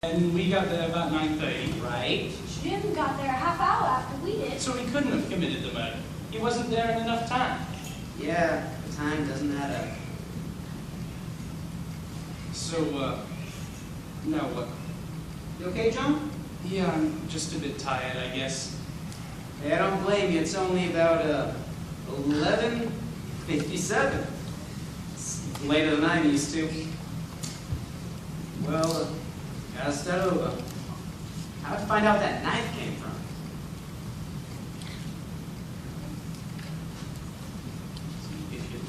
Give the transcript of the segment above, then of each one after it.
And we got there about 9:30. Right. Jim got there a half hour after we did. So he couldn't have committed the murder. He wasn't there in enough time. Yeah, the time doesn't add up. So, now what? You okay, John? Yeah, I'm just a bit tired, I guess. Hey, I don't blame you. It's only about 11:57. It's later than I'm used to. Well, gotta start over. How'd you find out that knife came from? If you look,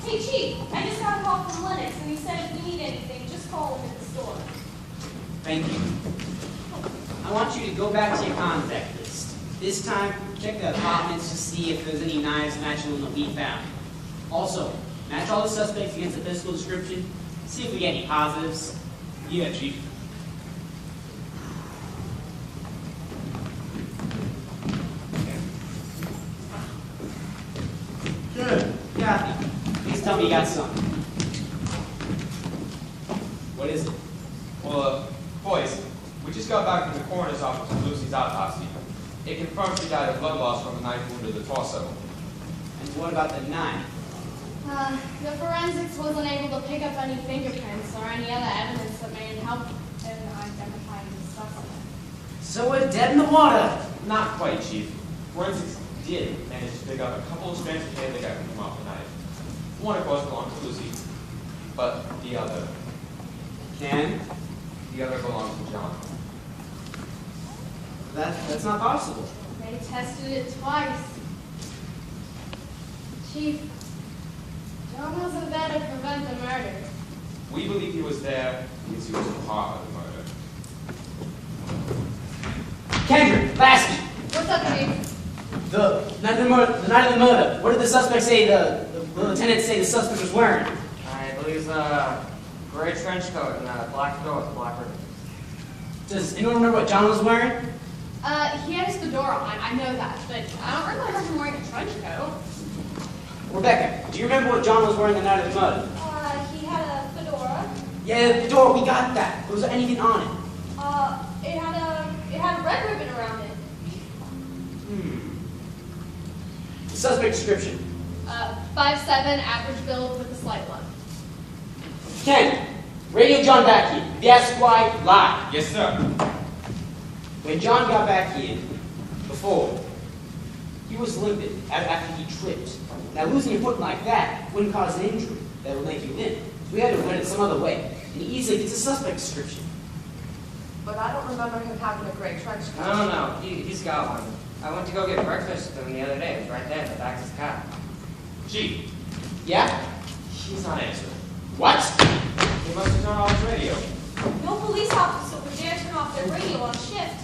Hey, Chief, I just got a call from Lennox, and he said if we need anything, just call him at the store. Thank you. I want you to go back to your contact list. This time, check the apartments to see if there's any knives matching the one we found. Also, match all the suspects against the physical description. See if we get any positives. yeah, Chief. Good. Kathy, please tell me you got something. What is it? Well, boys, we just got back from the coroner's office with Lucy's autopsy. It confirms she died of blood loss from a knife wound to the torso. And what about the knife? The forensics wasn't able to pick up any fingerprints or any other evidence that may help in identifying the suspect. So we're dead in the water. Not quite, Chief. Forensics did manage to pick up a couple of strands of hair that got from off the knife. One, of course, belonged to Lucy, but the other belongs to John. That's not possible. They tested it twice. Chief, John wasn't there to prevent the murder. We believe he was there because he was a part of the murder. Kendrick, Lasky, What's up, Chief? the night of the murder. What did the suspect say? The lieutenant say the suspect was wearing? I believe it's a gray trench coat and a black coat with a black ribbon. Does anyone remember what John was wearing? He had his fedora on, I know that, but I don't remember him wearing a trench coat. Rebecca, do you remember what John was wearing the night of the murder? He had a fedora. Yeah, the fedora. We got that. Was there anything on it? It had a red ribbon around it. The suspect description. 5'7", average build with a slight lump. Ken, radio John back here. If you ask why, lie. Yes, sir. When John got back here, before, he was limping after he tripped. Now, losing your foot like that wouldn't cause an injury that would make you limp. We had to run it some other way. And he easily gets a suspect description. But I don't remember him having a gray trench coat. I don't know. He's got one. I went to go get breakfast with him the other day. It was right there in the back of his car. Chief, Yeah? he's not answering. What? He must have turned off his radio. No police officer would dare turn off their radio on shift.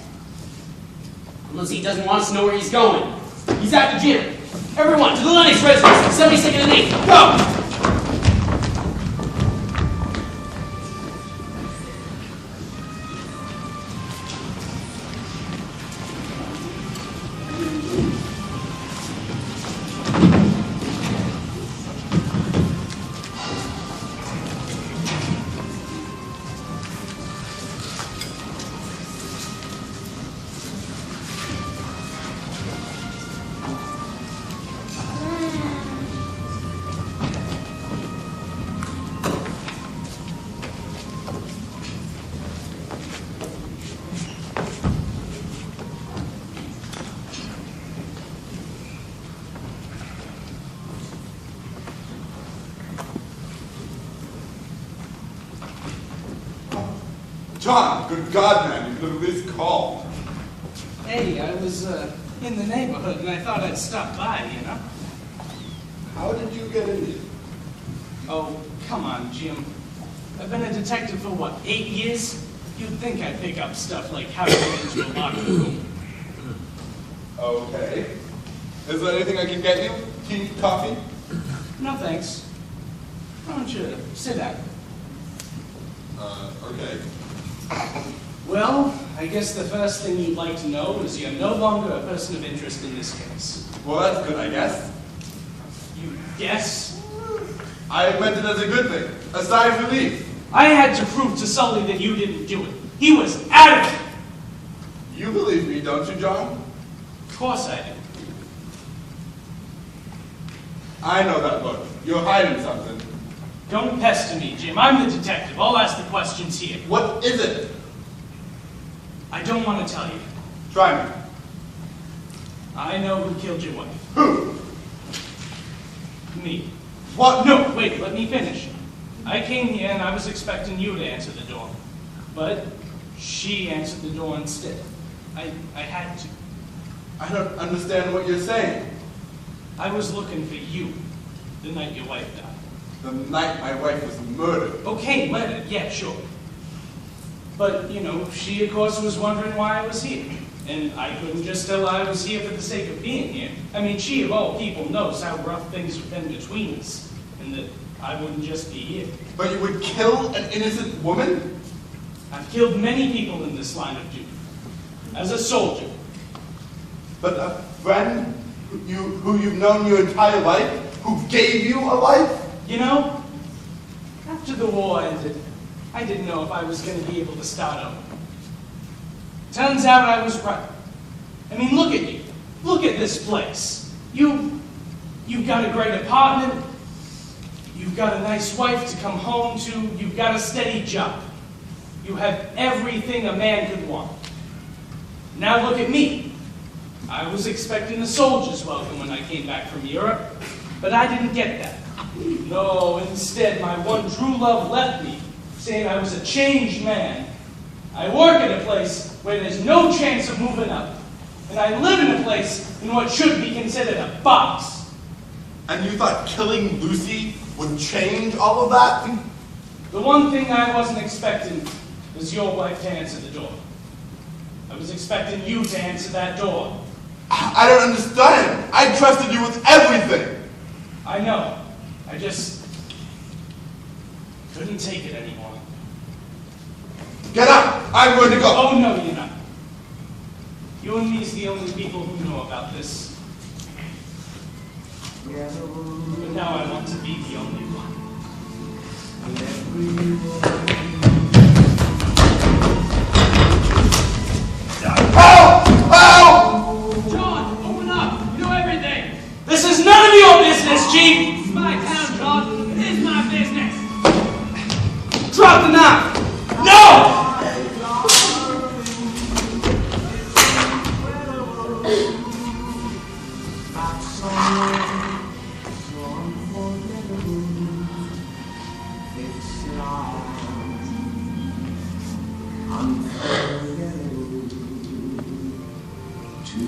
Unless he doesn't want us to know where he's going. He's at the gym. Everyone, to the Lennox residence, 72nd and 8th. Go! John, good God, man, you could have at least called. Hey, I was in the neighborhood and I thought I'd stop by, you know? How did you get in here? Oh, come on, Jim. I've been a detective for what, 8 years? You'd think I'd pick up stuff like how to get into a locker room. Okay. Is there anything I can get you? Tea, coffee? No thanks. Why don't you sit down? Okay. Well, I guess the first thing you'd like to know is you're no longer a person of interest in this case. Well, that's good, I guess. You guess? I meant it as a good thing. A sigh of relief. I had to prove to Sully that you didn't do it. He was adamant. You believe me, don't you, John? Of course I do. I know that look. You're hiding something. Don't pester me, Jim. I'm the detective. I'll ask the questions here. What is it? I don't want to tell you. Try me. I know who killed your wife. Who? Me. What? No, wait, let me finish. I came here and I was expecting you to answer the door. But she answered the door instead. I had to. I don't understand what you're saying. I was looking for you the night your wife died. The night my wife was murdered. Okay, murdered, yeah, sure. But, you know, she, of course, was wondering why I was here. And I couldn't just tell her I was here for the sake of being here. I mean, she, of all people, knows how rough things have been between us. And that I wouldn't just be here. But you would kill an innocent woman? I've killed many people in this line of duty. As a soldier. But a friend who you've known your entire life? Who gave you a life? You know, after the war ended, I didn't know if I was going to be able to start over. Turns out I was right. I mean, look at you. Look at this place. You've got a great apartment. You've got a nice wife to come home to. You've got a steady job. You have everything a man could want. Now look at me. I was expecting a soldier's welcome when I came back from Europe, but I didn't get that. No, instead, my one true love left me, saying I was a changed man. I work at a place where there's no chance of moving up, and I live in a place in what should be considered a box. And you thought killing Lucy would change all of that? The one thing I wasn't expecting was your wife to answer the door. I was expecting you to answer that door. I don't understand. I trusted you with everything. I know. I just couldn't take it anymore. Get up. I'm going to go. Oh, no, you're not. You and me's the only people who know about this. But now I want to be the only one. Help! Help! John, open up! You know everything! This is none of your business, Chief! It's my town, John. It is my business. Drop the knife! No! Unforgettable to